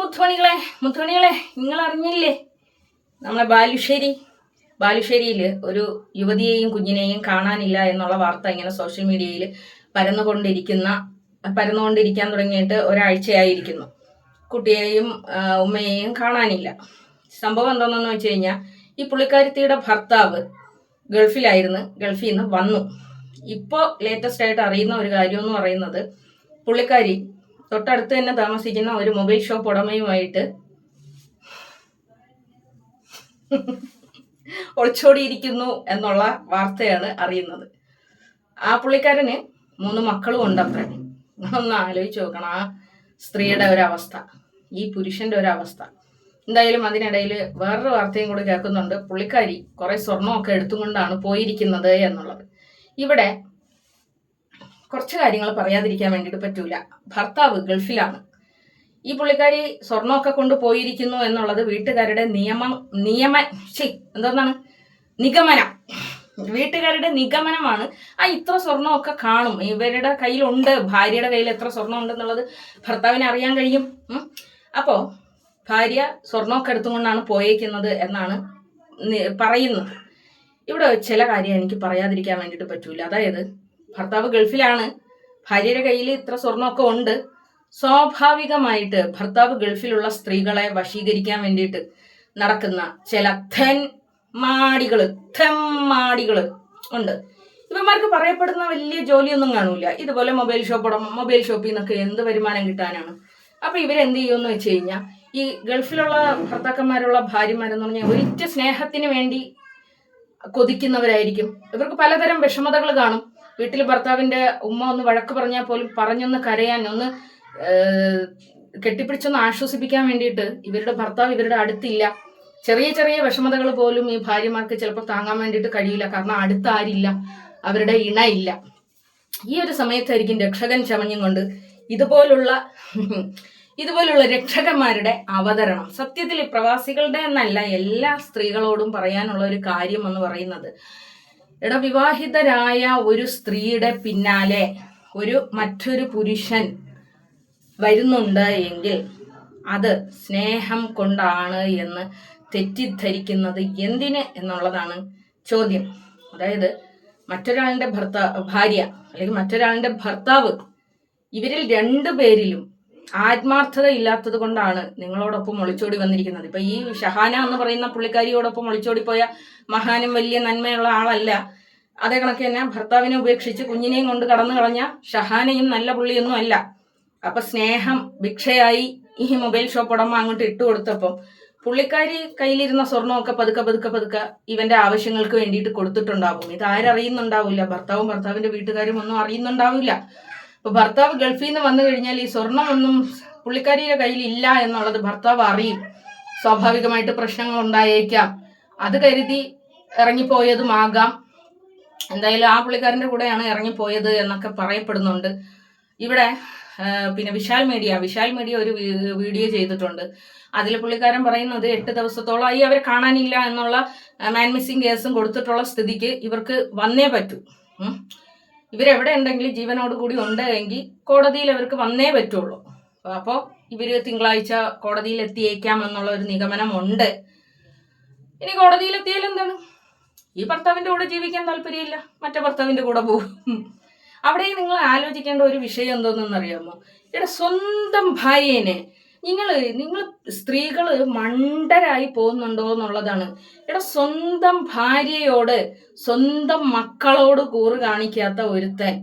മുത്തുമണികളെ നിങ്ങൾ അറിഞ്ഞില്ലേ? നമ്മളെ ബാലുശ്ശേരിയിൽ ഒരു യുവതിയെയും കുഞ്ഞിനെയും കാണാനില്ല എന്നുള്ള വാർത്ത ഇങ്ങനെ സോഷ്യൽ മീഡിയയിൽ പരന്നുകൊണ്ടിരിക്കാൻ തുടങ്ങിയിട്ട് ഒരാഴ്ചയായിരിക്കുന്നു. കുട്ടിയെയും ഉമ്മയെയും കാണാനില്ല. സംഭവം എന്താണെന്ന് വെച്ച് കഴിഞ്ഞാൽ, ഈ പുള്ളിക്കാരത്തിയുടെ ഭർത്താവ് ഗൾഫിലായിരുന്നു, ഗൾഫിൽ നിന്ന് വന്നു. ഇപ്പോൾ ലേറ്റസ്റ്റ് ആയിട്ട് അറിയുന്ന ഒരു കാര്യം എന്ന് പറയുന്നത്, പുള്ളിക്കാരി തൊട്ടടുത്ത് തന്നെ താമസിക്കുന്ന ഒരു മൊബൈൽ ഷോപ്പ് ഉടമയുമായിട്ട് ഒളിച്ചോടിയിരിക്കുന്നു എന്നുള്ള വാർത്തയാണ് അറിയുന്നത്. ആ പുള്ളിക്കാരന് 3 മക്കളും ഉണ്ടത്രേ. ഒന്ന് ആലോചിച്ച് നോക്കണം ആ സ്ത്രീയുടെ ഒരവസ്ഥ, ഈ പുരുഷന്റെ ഒരവസ്ഥ. എന്തായാലും അതിനിടയിൽ വേറൊരു വാർത്തയും കൂടി കേൾക്കുന്നുണ്ട്. പുള്ളിക്കാരി കുറെ സ്വർണമൊക്കെ എടുത്തുകൊണ്ടാണ് പോയിരിക്കുന്നത് എന്നുള്ളത്. ഇവിടെ കുറച്ച് കാര്യങ്ങൾ പറയാതിരിക്കാൻ വേണ്ടിയിട്ട് പറ്റൂല. ഭർത്താവ് ഗൾഫിലാണ്. ഈ പുള്ളിക്കാരി സ്വർണമൊക്കെ കൊണ്ട് പോയിരിക്കുന്നു എന്നുള്ളത് വീട്ടുകാരുടെ നിഗമനം. വീട്ടുകാരുടെ നിഗമനമാണ്. ഇത്ര സ്വർണമൊക്കെ കാണും, ഇവരുടെ കയ്യിലുണ്ട്, ഭാര്യയുടെ കയ്യിൽ എത്ര സ്വർണം ഉണ്ടെന്നുള്ളത് ഭർത്താവിന് അറിയാൻ കഴിയും. അപ്പോൾ ഭാര്യ സ്വർണമൊക്കെ എടുത്തുകൊണ്ടാണ് പോയേക്കുന്നത് എന്നാണ് പറയുന്നത്. ഇവിടെ ചില കാര്യം എനിക്ക് പറയാതിരിക്കാൻ വേണ്ടിയിട്ട് പറ്റൂല. അതായത്, ഭർത്താവ് ഗൾഫിലാണ്, ഭാര്യയുടെ കയ്യിൽ ഇത്ര സ്വർണമൊക്കെ ഉണ്ട്. സ്വാഭാവികമായിട്ട് ഭർത്താവ് ഗൾഫിലുള്ള സ്ത്രീകളെ വശീകരിക്കാൻ വേണ്ടിയിട്ട് നടക്കുന്ന ചില തെമ്മാടികള് ഉണ്ട്. ഇവന്മാർക്ക് പറയപ്പെടുന്ന വലിയ ജോലിയൊന്നും കാണൂല. ഇതുപോലെ മൊബൈൽ ഷോപ്പിൽ നിന്നൊക്കെ എന്ത് വരുമാനം കിട്ടാനാണ്? അപ്പൊ ഇവരെന്ത് ചെയ്യുമെന്ന് വെച്ച് കഴിഞ്ഞാൽ, ഈ ഗൾഫിലുള്ള ഭർത്താക്കന്മാരുള്ള ഭാര്യമാരെന്ന് പറഞ്ഞാൽ ഒരിറ്റ സ്നേഹത്തിന് വേണ്ടി കൊതിക്കുന്നവരായിരിക്കും. ഇവർക്ക് പലതരം വിഷമതകൾ കാണും. വീട്ടിൽ ഭർത്താവിന്റെ ഉമ്മ ഒന്ന് വഴക്ക് പറഞ്ഞാൽ പോലും പറഞ്ഞൊന്ന് കരയാൻ, ഒന്ന് കെട്ടിപ്പിടിച്ചൊന്ന് ആശ്വസിപ്പിക്കാൻ വേണ്ടിയിട്ട് ഇവരുടെ ഭർത്താവ് ഇവരുടെ അടുത്തില്ല. ചെറിയ ചെറിയ വിഷമതകൾ പോലും ഈ ഭാര്യമാർക്ക് ചിലപ്പോൾ താങ്ങാൻ വേണ്ടിയിട്ട് കഴിയില്ല. കാരണം അടുത്താരില്ല, അവരുടെ ഇണയില്ല. ഈ ഒരു സമയത്തായിരിക്കും രക്ഷകൻ ചമഞ്ഞും കൊണ്ട് ഇതുപോലുള്ള രക്ഷകന്മാരുടെ അവതരണം. സത്യത്തിൽ പ്രവാസികളുടെ എന്നല്ല, എല്ലാ സ്ത്രീകളോടും പറയാനുള്ള ഒരു കാര്യം എന്ന് പറയുന്നത്, വിവാഹിതരായ ഒരു സ്ത്രീയുടെ പിന്നാലെ മറ്റൊരു പുരുഷൻ വരുന്നുണ്ട് എങ്കിൽ അത് സ്നേഹം കൊണ്ടാണ് എന്ന് തെറ്റിദ്ധരിക്കുന്നത് എന്തിന് എന്നുള്ളതാണ് ചോദ്യം. അതായത്, മറ്റൊരാളുടെ ഭാര്യ അല്ലെങ്കിൽ മറ്റൊരാളുടെ ഭർത്താവ്, ഇവരിൽ 2 പേരിലും ആത്മാർത്ഥത ഇല്ലാത്തത് കൊണ്ടാണ് നിങ്ങളോടൊപ്പം ഒളിച്ചോടി വന്നിരിക്കുന്നത്. ഇപ്പൊ ഈ ഷഹാന എന്ന് പറയുന്ന പുള്ളിക്കാരിയോടൊപ്പം ഒളിച്ചോടിപ്പോയ മഹാനും വലിയ നന്മയുള്ള ആളല്ല. അതേ കണക്ക് തന്നെ ഭർത്താവിനെ ഉപേക്ഷിച്ച് കുഞ്ഞിനെയും കൊണ്ട് കടന്നു കളഞ്ഞ ഷഹാനയും നല്ല പുള്ളിയൊന്നും അല്ല. അപ്പൊ സ്നേഹം ഭിക്ഷയായി ഈ മൊബൈൽ ഷോപ്പ് ഉടമ അങ്ങോട്ട് ഇട്ടുകൊടുത്തപ്പം പുള്ളിക്കാരി കയ്യിലിരുന്ന സ്വർണമൊക്കെ പതുക്കെ ഇവന്റെ ആവശ്യങ്ങൾക്ക് വേണ്ടിയിട്ട് കൊടുത്തിട്ടുണ്ടാവും. ഇത് ആരറിയുന്നുണ്ടാവില്ല, ഭർത്താവിന്റെ വീട്ടുകാരും ഒന്നും അറിയുന്നുണ്ടാവില്ല. അപ്പൊ ഭർത്താവ് ഗൾഫിൽ നിന്ന് വന്നു കഴിഞ്ഞാൽ ഈ സ്വർണമൊന്നും പുള്ളിക്കാരിയുടെ കയ്യിൽ ഇല്ല എന്നുള്ളത് ഭർത്താവ് അറിയും. സ്വാഭാവികമായിട്ട് പ്രശ്നങ്ങൾ ഉണ്ടായേക്കാം. അത് കരുതി ഇറങ്ങിപ്പോയതുമാകാം. എന്തായാലും ആ പുള്ളിക്കാരന്റെ കൂടെയാണ് ഇറങ്ങിപ്പോയത് എന്നൊക്കെ പറയപ്പെടുന്നുണ്ട്. ഇവിടെ പിന്നെ വിശാൽ മീഡിയ ഒരു വീഡിയോ ചെയ്തിട്ടുണ്ട്. അതിൽ പുള്ളിക്കാരൻ പറയുന്നത് 8 ദിവസത്തോളമായി അവരെ കാണാനില്ല എന്നുള്ള മാൻ മിസ്സിംഗ് കേസും കൊടുത്തിട്ടുള്ള സ്ഥിതിക്ക് ഇവർക്ക് വന്നേ പറ്റൂ. ഇവരെവിടെ ഉണ്ടെങ്കിലും ജീവനോട് കൂടി ഉണ്ട് എങ്കിൽ കോടതിയിൽ അവർക്ക് വന്നേ പറ്റുള്ളൂ. അപ്പോൾ ഇവര് തിങ്കളാഴ്ച കോടതിയിൽ എത്തിയേക്കാം എന്നുള്ള ഒരു നിഗമനം ഉണ്ട്. ഇനി കോടതിയിൽ എത്തിയാൽ എന്താണ്? ഈ ഭർത്താവിന്റെ കൂടെ ജീവിക്കാൻ താല്പര്യമില്ല, മറ്റേ ഭർത്താവിന്റെ കൂടെ പോകും. അവിടെ നിങ്ങൾ ആലോചിക്കേണ്ട ഒരു വിഷയം എന്തോന്നറിയാമോ? സ്വന്തം ഭാര്യേനെ നിങ്ങൾ സ്ത്രീകള് മണ്ടരായി പോകുന്നുണ്ടോ എന്നുള്ളതാണ്. സ്വന്തം ഭാര്യയോട്, സ്വന്തം മക്കളോട് കൂറ് കാണിക്കാത്ത ഒരുത്തൻ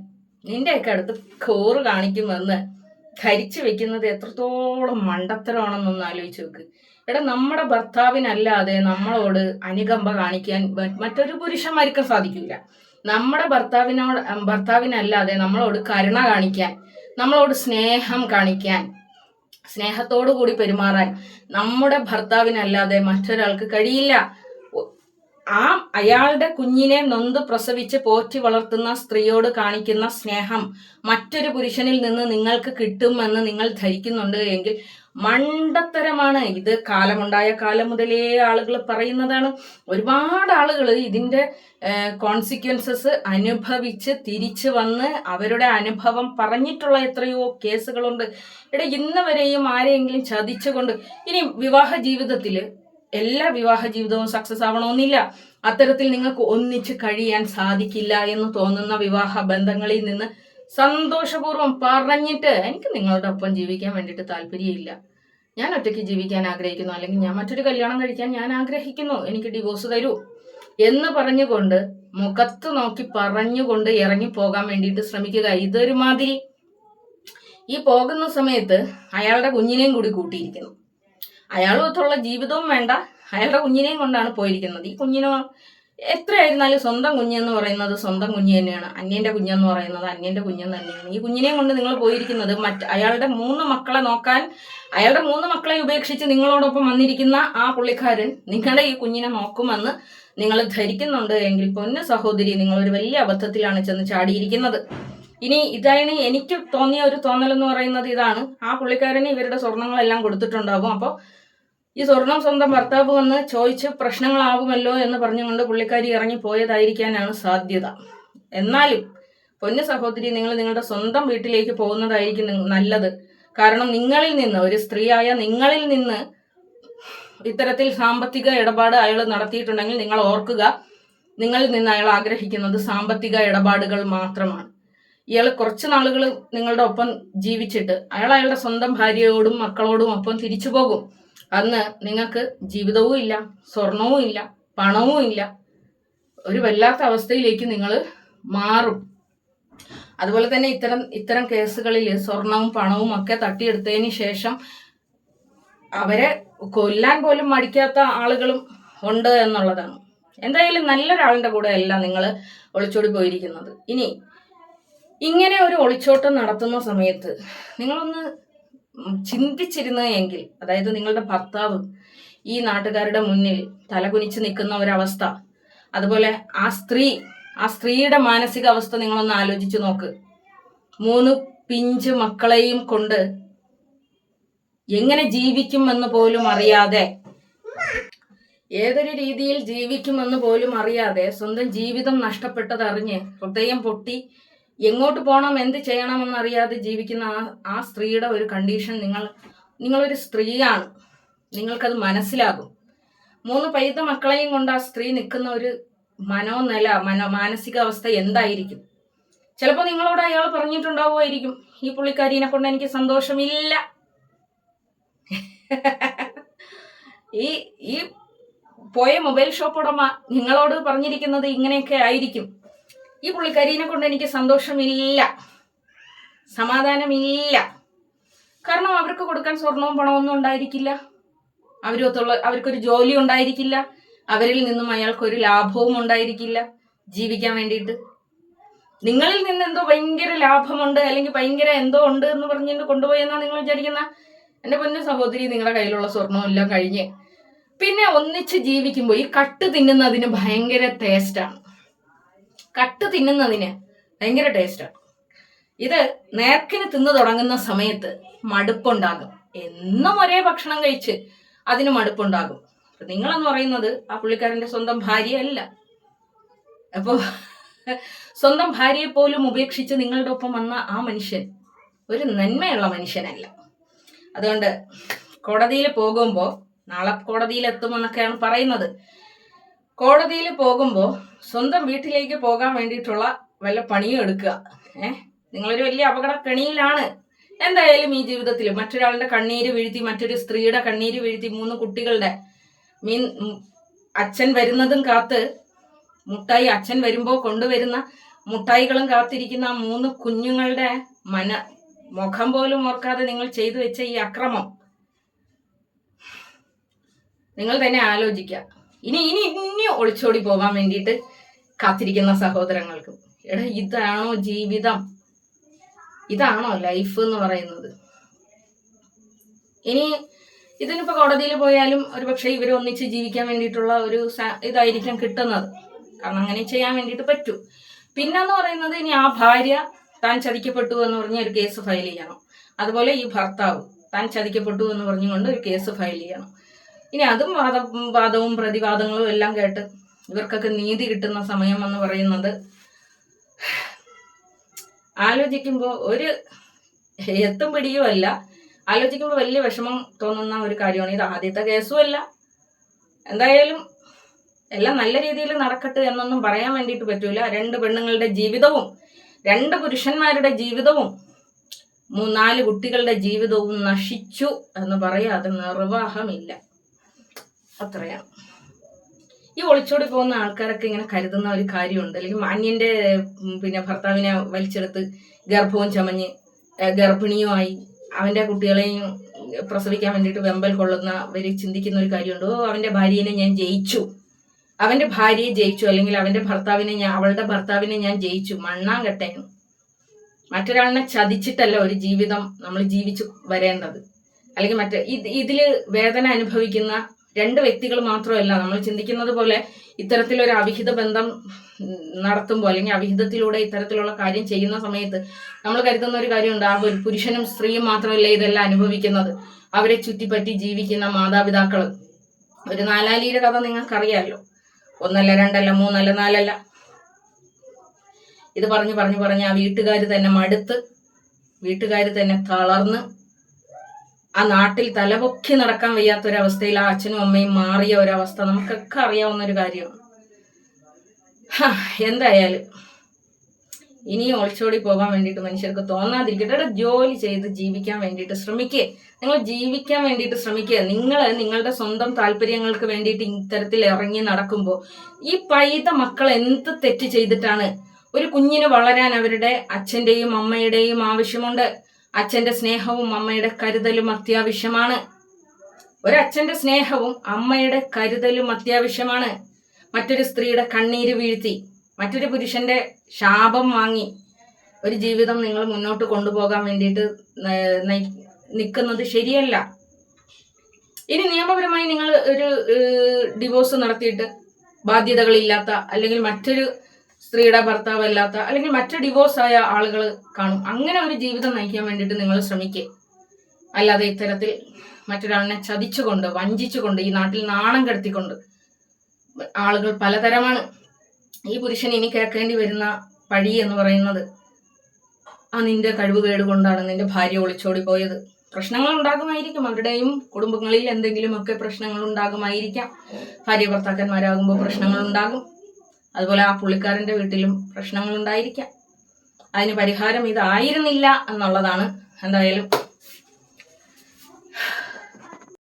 നിന്റെയൊക്കെ അടുത്ത് കൂറ് കാണിക്കുമെന്ന് ധരിച്ചു വെക്കുന്നത് എത്രത്തോളം മണ്ടത്തരമാണെന്നൊന്ന് ആലോചിച്ച് നോക്ക്. നമ്മുടെ ഭർത്താവിനല്ലാതെ നമ്മളോട് അനുകമ്പ കാണിക്കാൻ മറ്റൊരു പുരുഷന്മാർക്കും സാധിക്കില്ല. നമ്മുടെ ഭർത്താവിനല്ലാതെ നമ്മളോട് കരുണ കാണിക്കാൻ, നമ്മളോട് സ്നേഹം കാണിക്കാൻ, സ്നേഹത്തോടു കൂടി പെരുമാറാൻ നമ്മുടെ ഭർത്താവിനല്ലാതെ മറ്റൊരാൾക്ക് കഴിയില്ല. അയാളുടെ കുഞ്ഞിനെ നൊന്ത് പ്രസവിച്ച് പോറ്റി വളർത്തുന്ന സ്ത്രീയോട് കാണിക്കുന്ന സ്നേഹം മറ്റൊരു പുരുഷനിൽ നിന്ന് നിങ്ങൾക്ക് കിട്ടുമെന്ന് നിങ്ങൾ ധരിക്കുന്നുണ്ട് എങ്കിൽ മണ്ടത്തരമാണ്. ഇത് കാലമുണ്ടായ കാലം മുതലേ ആളുകൾ പറയുന്നതാണ്. ഒരുപാട് ആളുകൾ ഇതിന്റെ കോൺസിക്വൻസസ് അനുഭവിച്ച് തിരിച്ചു വന്ന് അവരുടെ അനുഭവം പറഞ്ഞിട്ടുള്ള എത്രയോ കേസുകളുണ്ട്. ഇന്ന് വരെയും ആരെയെങ്കിലും ചതിച്ചുകൊണ്ട്, ഇനി വിവാഹ ജീവിതത്തിൽ എല്ലാ വിവാഹ ജീവിതവും സക്സസ് ആവണമെന്നില്ല. അത്തരത്തിൽ നിങ്ങൾക്ക് ഒന്നിച്ച് കഴിയാൻ സാധിക്കില്ല എന്ന് തോന്നുന്ന വിവാഹ ബന്ധങ്ങളിൽ നിന്ന് സന്തോഷപൂർവ്വം പറഞ്ഞിട്ട്, എനിക്ക് നിങ്ങളുടെ ഒപ്പം ജീവിക്കാൻ വേണ്ടിയിട്ട് താല്പര്യമില്ല, ഞാൻ ഒറ്റയ്ക്ക് ജീവിക്കാൻ ആഗ്രഹിക്കുന്നു, അല്ലെങ്കിൽ ഞാൻ മറ്റൊരു കല്യാണം കഴിക്കാൻ ഞാൻ ആഗ്രഹിക്കുന്നു, എനിക്ക് ഡിവോഴ്സ് തരൂ എന്ന് പറഞ്ഞുകൊണ്ട് മുഖത്ത് നോക്കി പറഞ്ഞുകൊണ്ട് ഇറങ്ങി പോകാൻ വേണ്ടിയിട്ട് ശ്രമിക്കുക. ഇതൊരു മാതിരി ഈ പോകുന്ന സമയത്ത് അയാളുടെ കുഞ്ഞിനെയും കൂടി കൂട്ടിയിരിക്കുന്നു. അയാളുമൊത്തുള്ള ജീവിതവും വേണ്ട, അയാളുടെ കുഞ്ഞിനെയും കൊണ്ടാണ് പോയിരിക്കുന്നത്. ഈ കുഞ്ഞിനോ എത്രയായിരുന്നാലും സ്വന്തം കുഞ്ഞെന്ന് പറയുന്നത് സ്വന്തം കുഞ്ഞ് തന്നെയാണ്, അന്യന്റെ കുഞ്ഞെന്ന് പറയുന്നത് അന്യന്റെ കുഞ്ഞെന്ന് തന്നെയാണ്. ഈ കുഞ്ഞിനെയും കൊണ്ട് നിങ്ങൾ പോയിരിക്കുന്നത് അയാളുടെ 3 മക്കളെ നോക്കാൻ, അയാളുടെ 3 മക്കളെ ഉപേക്ഷിച്ച് നിങ്ങളോടൊപ്പം വന്നിരിക്കുന്ന ആ പുള്ളിക്കാരൻ നിങ്ങളുടെ ഈ കുഞ്ഞിനെ നോക്കുമെന്ന് നിങ്ങൾ ധരിക്കുന്നുണ്ട് എങ്കിൽ പൊന്നു സഹോദരി, നിങ്ങളൊരു വലിയ അബദ്ധത്തിലാണ് ചെന്ന് ചാടിയിരിക്കുന്നത്. ഇനി ഇതാണ് എനിക്ക് തോന്നിയ ഒരു തോന്നലെന്ന് പറയുന്നത് ഇതാണ്. ആ പുള്ളിക്കാരന് ഇവരുടെ സ്വർണങ്ങളെല്ലാം കൊടുത്തിട്ടുണ്ടാവും. അപ്പോൾ ഈ സ്വർണം സ്വന്തം ഭർത്താവ് വന്ന് ചോദിച്ച് പ്രശ്നങ്ങളാവുമല്ലോ എന്ന് പറഞ്ഞുകൊണ്ട് പുള്ളിക്കാരി ഇറങ്ങി പോയതായിരിക്കാനാണ് സാധ്യത. എന്നാലും പൊന്നു സഹോദരി, നിങ്ങൾ നിങ്ങളുടെ സ്വന്തം വീട്ടിലേക്ക് പോകുന്നതായിരിക്കും നല്ലത്. കാരണം നിങ്ങളിൽ നിന്ന്, ഒരു സ്ത്രീയായ നിങ്ങളിൽ നിന്ന് ഇത്തരത്തിൽ സാമ്പത്തിക ഇടപാട് അയാൾ നടത്തിയിട്ടുണ്ടെങ്കിൽ നിങ്ങൾ ഓർക്കുക, നിങ്ങളിൽ നിന്ന് അയാൾ ആഗ്രഹിക്കുന്നത് സാമ്പത്തിക ഇടപാടുകൾ മാത്രമാണ്. ഇയാൾ കുറച്ച് നാളുകൾ നിങ്ങളുടെ ഒപ്പം ജീവിച്ചിട്ട് അയാൾ അയാളുടെ സ്വന്തം ഭാര്യയോടും മക്കളോടും ഒപ്പം തിരിച്ചു പോകും. അന്ന് നിങ്ങൾക്ക് ജീവിതവും ഇല്ല, സ്വർണവും ഇല്ല, പണവും ഇല്ല, ഒരു വല്ലാത്ത അവസ്ഥയിലേക്ക് നിങ്ങൾ മാറും. അതുപോലെ തന്നെ ഇത്തരം കേസുകളിൽ സ്വർണവും പണവും ഒക്കെ തട്ടിയെടുത്തതിന് ശേഷം അവരെ കൊല്ലാൻ പോലും മടിക്കാത്ത ആളുകളും ഉണ്ട് എന്നുള്ളതാണ്. എന്തായാലും നല്ലൊരാളിന്റെ കൂടെ അല്ല നിങ്ങൾ ഒളിച്ചോടി പോയിരിക്കുന്നത്. ഇനി ഇങ്ങനെ ഒരു ഒളിച്ചോട്ടം നടത്തുന്ന സമയത്ത് നിങ്ങളൊന്ന് ചിന്തിച്ചിരുന്നു എങ്കിൽ, അതായത് നിങ്ങളുടെ ഭർത്താവ് ഈ നാട്ടുകാരുടെ മുന്നിൽ തലകുനിച്ച് നിൽക്കുന്ന ഒരവസ്ഥ, അതുപോലെ ആ സ്ത്രീയുടെ മാനസികാവസ്ഥ നിങ്ങളൊന്ന് ആലോചിച്ച് നോക്ക്. 3 പിഞ്ച് മക്കളെയും കൊണ്ട് എങ്ങനെ ജീവിക്കുമെന്ന് പോലും അറിയാതെ, ഏതൊരു രീതിയിൽ ജീവിക്കുമെന്ന് പോലും അറിയാതെ സ്വന്തം ജീവിതം നഷ്ടപ്പെട്ടതറിഞ്ഞ് ഹൃദയം പൊട്ടി എങ്ങോട്ട് പോകണം, എന്ത് ചെയ്യണമെന്നറിയാതെ ജീവിക്കുന്ന ആ സ്ത്രീയുടെ ഒരു കണ്ടീഷൻ, നിങ്ങളൊരു സ്ത്രീയാണ്, നിങ്ങൾക്കത് മനസ്സിലാകും. 3 പൈത മക്കളെയും കൊണ്ട് ആ സ്ത്രീ നിൽക്കുന്ന ഒരു മാനസികാവസ്ഥ എന്തായിരിക്കും? ചിലപ്പോൾ നിങ്ങളോട് അയാൾ പറഞ്ഞിട്ടുണ്ടാവുമായിരിക്കും, ഈ പുള്ളിക്കാരിനെ കൊണ്ട് എനിക്ക് സന്തോഷമില്ല. ഈ പോയ മൊബൈൽ ഷോപ്പ് ഉടമ നിങ്ങളോട് പറഞ്ഞിരിക്കുന്നത് ഇങ്ങനെയൊക്കെ ആയിരിക്കും, ഈ പുള്ളിക്കാരിനെ കൊണ്ട് എനിക്ക് സന്തോഷമില്ല, സമാധാനമില്ല. കാരണം അവർക്ക് കൊടുക്കാൻ സ്വർണവും പണമൊന്നും ഉണ്ടായിരിക്കില്ല, അവർക്കൊരു ജോലി ഉണ്ടായിരിക്കില്ല, അവരിൽ നിന്നും അയാൾക്കൊരു ലാഭവും ഉണ്ടായിരിക്കില്ല ജീവിക്കാൻ വേണ്ടിയിട്ട്. നിങ്ങളിൽ നിന്ന് എന്തോ ഭയങ്കര ലാഭമുണ്ട്, അല്ലെങ്കിൽ ഭയങ്കര എന്തോ ഉണ്ട് എന്ന് പറഞ്ഞിട്ട് കൊണ്ടുപോയെന്നാ നിങ്ങൾ വിചാരിക്കുന്ന? എൻ്റെ പൊന്നു സഹോദരി, നിങ്ങളുടെ കയ്യിലുള്ള സ്വർണവും എല്ലാം കഴിഞ്ഞ് പിന്നെ ഒന്നിച്ച് ജീവിക്കുമ്പോൾ ഈ കട്ട് തിന്നുന്നതിന് ഭയങ്കര ടേസ്റ്റാണ്. കട്ട് തിന്നുന്നതിന് ഭയങ്കര ടേസ്റ്റാണ്. ഇത് നേർക്കിന് തിന്നു തുടങ്ങുന്ന സമയത്ത് മടുപ്പുണ്ടാകും. എന്നും ഒരേ ഭക്ഷണം കഴിച്ച് അതിന് മടുപ്പുണ്ടാകും. നിങ്ങളെന്ന് പറയുന്നത് ആ പുള്ളിക്കാരൻ്റെ സ്വന്തം ഭാര്യയല്ല. അപ്പോൾ സ്വന്തം ഭാര്യയെ പോലും ഉപേക്ഷിച്ച് നിങ്ങളുടെ ഒപ്പം വന്ന ആ മനുഷ്യൻ ഒരു നന്മയുള്ള മനുഷ്യനല്ല. അതുകൊണ്ട് കോടതിയിൽ പോകുമ്പോൾ, നാളെ കോടതിയിൽ എത്തുമെന്നൊക്കെയാണ് പറയുന്നത്, കോടതിയിൽ പോകുമ്പോൾ സ്വന്തം വീട്ടിലേക്ക് പോകാൻ വേണ്ടിയിട്ടുള്ള വല്ല പണിയും എടുക്കുക. നിങ്ങളൊരു വലിയ അപകട കെണിയിലാണ്. എന്തായാലും ഈ ജീവിതത്തിൽ മറ്റൊരാളുടെ കണ്ണീര് വീഴ്ത്തി, മറ്റൊരു സ്ത്രീയുടെ കണ്ണീര് വീഴ്ത്തി, 3 കുട്ടികളുടെ അച്ഛൻ വരുന്നതും കാത്ത്, മുട്ടായി അച്ഛൻ വരുമ്പോൾ കൊണ്ടുവരുന്ന മുട്ടായികളും കാത്തിരിക്കുന്ന ആ 3 കുഞ്ഞുങ്ങളുടെ മുഖം പോലും ഓർക്കാതെ നിങ്ങൾ ചെയ്തു വെച്ച ഈ അക്രമം നിങ്ങൾ തന്നെ ആലോചിക്കുക. ഇനി ഒളിച്ചോടി പോകാൻ വേണ്ടിയിട്ട് കാത്തിരിക്കുന്ന സഹോദരങ്ങൾക്ക്, ഇതാണോ ജീവിതം? ഇതാണോ ലൈഫ് എന്ന് പറയുന്നത്? ഇനി ഇതിനിപ്പോൾ കോടതിയിൽ പോയാലും ഒരുപക്ഷെ ഇവർ ഒന്നിച്ച് ജീവിക്കാൻ വേണ്ടിയിട്ടുള്ള ഒരു ഇതായിരിക്കും കിട്ടുന്നത്. കാരണം അങ്ങനെ ചെയ്യാൻ വേണ്ടിയിട്ട് പറ്റൂ. പിന്നെന്ന് പറയുന്നത്, ഇനി ആ ഭാര്യ താൻ ചതിക്കപ്പെട്ടു എന്ന് പറഞ്ഞ് ഒരു കേസ് ഫയൽ ചെയ്യണം. അതുപോലെ ഈ ഭർത്താവ് താൻ ചതിക്കപ്പെട്ടു എന്ന് പറഞ്ഞുകൊണ്ട് ഒരു കേസ് ഫയൽ ചെയ്യണം. ഇനി അതും വാദവും പ്രതിവാദങ്ങളും എല്ലാം കേട്ട് ഇവർക്കൊക്കെ നീതി കിട്ടുന്ന സമയം എന്ന് പറയുന്നത് ആലോചിക്കുമ്പോൾ ഒരു എത്തും പിടിയും അല്ല. ആലോചിക്കുമ്പോൾ വലിയ വിഷമം തോന്നുന്ന ഒരു കാര്യമാണ്. ഇത് ആദ്യത്തെ കേസും അല്ല. എന്തായാലും എല്ലാം നല്ല രീതിയിൽ നടക്കട്ടെ എന്നൊന്നും പറയാൻ വേണ്ടിയിട്ട് പറ്റൂല. 2 പെണ്ണുങ്ങളുടെ ജീവിതവും 2 പുരുഷന്മാരുടെ ജീവിതവും 3-4 കുട്ടികളുടെ ജീവിതവും നശിച്ചു എന്ന് പറയാതെ നിർവാഹമില്ല. അത്രയാണ്. ഈ ഒളിച്ചോടി പോകുന്ന ആൾക്കാരൊക്കെ ഇങ്ങനെ കരുതുന്ന ഒരു കാര്യമുണ്ട്. അല്ലെങ്കിൽ അന്യന്റെ ഭർത്താവിനെ വലിച്ചെടുത്ത് ഗർഭവും ചമഞ്ഞ് ഗർഭിണിയുമായി അവന്റെ കുട്ടികളെയും പ്രസവിക്കാൻ വേണ്ടിയിട്ട് വെമ്പൽ കൊള്ളുന്നവർ ചിന്തിക്കുന്ന ഒരു കാര്യമുണ്ട്. അവന്റെ ഭാര്യയെ ഞാൻ ജയിച്ചു, അവന്റെ ഭാര്യയെ ജയിച്ചു, അല്ലെങ്കിൽ അവന്റെ അവളുടെ ഭർത്താവിനെ ഞാൻ ജയിച്ചു. മണ്ണാങ്കട്ടേന്. മറ്റൊരാളിനെ ചതിച്ചിട്ടല്ല ഒരു ജീവിതം നമ്മൾ ജീവിച്ചു വരേണ്ടത്. അല്ലെങ്കിൽ ഇതില് വേദന അനുഭവിക്കുന്ന 2 വ്യക്തികൾ മാത്രമല്ല. നമ്മൾ ചിന്തിക്കുന്നത് പോലെ ഇത്തരത്തിലൊരു അവിഹിത ബന്ധം നടത്തുമ്പോൾ, അല്ലെങ്കിൽ അവിഹിതത്തിലൂടെ ഇത്തരത്തിലുള്ള കാര്യം ചെയ്യുന്ന സമയത്ത് നമ്മൾ കരുതുന്ന ഒരു കാര്യമുണ്ട്. ആ ഒരു പുരുഷനും സ്ത്രീയും മാത്രമല്ല ഇതെല്ലാം അനുഭവിക്കുന്നത്. അവരെ ചുറ്റിപ്പറ്റി ജീവിക്കുന്ന മാതാപിതാക്കള്. ഒരു നാലാലിയുടെ കഥ നിങ്ങൾക്കറിയാമല്ലോ. 1 അല്ല 2 അല്ല 3 അല്ല 4 അല്ല. ഇത് പറഞ്ഞ് ആ വീട്ടുകാർ തന്നെ മടുത്ത്, വീട്ടുകാർ തന്നെ തളർന്ന്, ആ നാട്ടിൽ തലപൊക്കി നടക്കാൻ വയ്യാത്തൊരവസ്ഥയിൽ ആ അച്ഛനും അമ്മയും മാറിയ ഒരവസ്ഥ നമുക്കൊക്കെ അറിയാവുന്ന ഒരു കാര്യമാണ്. എന്തായാലും ഇനി ഒളിച്ചോടി പോകാൻ വേണ്ടിയിട്ട് മനുഷ്യർക്ക് തോന്നാതിരിക്കട്ടെ. ജോലി ചെയ്ത് ജീവിക്കാൻ വേണ്ടിയിട്ട് ശ്രമിക്കുക. നിങ്ങൾ ജീവിക്കാൻ വേണ്ടിയിട്ട് ശ്രമിക്കുക. നിങ്ങൾ നിങ്ങളുടെ സ്വന്തം താല്പര്യങ്ങൾക്ക് വേണ്ടിയിട്ട് ഇത്തരത്തിൽ ഇറങ്ങി നടക്കുമ്പോൾ ഈ പൈത മക്കൾ എന്ത് തെറ്റ് ചെയ്തിട്ടാണ്? ഒരു കുഞ്ഞിന് വളരാൻ അവരുടെ അച്ഛൻ്റെയും അമ്മയുടെയും ആവശ്യമുണ്ട്. അച്ഛന്റെ സ്നേഹവും അമ്മയുടെ കരുതലും അത്യാവശ്യമാണ്. ഒരച്ഛന്റെ സ്നേഹവും അമ്മയുടെ കരുതലും അത്യാവശ്യമാണ്. മറ്റൊരു സ്ത്രീയുടെ കണ്ണീര് വീഴ്ത്തി, മറ്റൊരു പുരുഷന്റെ ശാപം വാങ്ങി ഒരു ജീവിതം നിങ്ങൾ മുന്നോട്ട് കൊണ്ടുപോകാൻ വേണ്ടിയിട്ട് നിൽക്കുന്നത് ശരിയല്ല. ഇനി നിയമപരമായി നിങ്ങൾ ഒരു ഡിവോഴ്സ് നടത്തിയിട്ട് ബാധ്യതകളില്ലാത്ത, അല്ലെങ്കിൽ മറ്റൊരു സ്ത്രീയുടെ ഭർത്താവല്ലാത്ത, അല്ലെങ്കിൽ മറ്റു ഡിവോഴ്സ് ആയ ആളുകൾ കാണും. അങ്ങനെ ഒരു ജീവിതം നയിക്കാൻ വേണ്ടിയിട്ട് നിങ്ങൾ ശ്രമിക്കുക. അല്ലാതെ ഇത്തരത്തിൽ മറ്റൊരാളിനെ ചതിച്ചുകൊണ്ട്, വഞ്ചിച്ചുകൊണ്ട്, ഈ നാട്ടിൽ നാണം കെടുത്തിക്കൊണ്ട് ആളുകൾ പലതരമാണ്. ഈ പുരുഷൻ ഇനി കേൾക്കേണ്ടി വരുന്ന പഴി എന്ന് പറയുന്നത്, നിന്റെ കഴിവുകേട് കൊണ്ടാണ് നിന്റെ ഭാര്യ ഒളിച്ചോടി പോയത്. പ്രശ്നങ്ങൾ ഉണ്ടാകുമായിരിക്കും. അവരുടെയും കുടുംബങ്ങളിൽ എന്തെങ്കിലുമൊക്കെ പ്രശ്നങ്ങൾ ഉണ്ടാകുമായിരിക്കാം. ഭാര്യ ഭർത്താക്കന്മാരാകുമ്പോൾ പ്രശ്നങ്ങൾ ഉണ്ടാകും. അതുപോലെ ആ പുള്ളിക്കാരന്റെ വീട്ടിലും പ്രശ്നങ്ങൾ ഉണ്ടായിരിക്കാം. അതിന് പരിഹാരം ഇതായിരുന്നില്ല എന്നുള്ളതാണ്. എന്തായാലും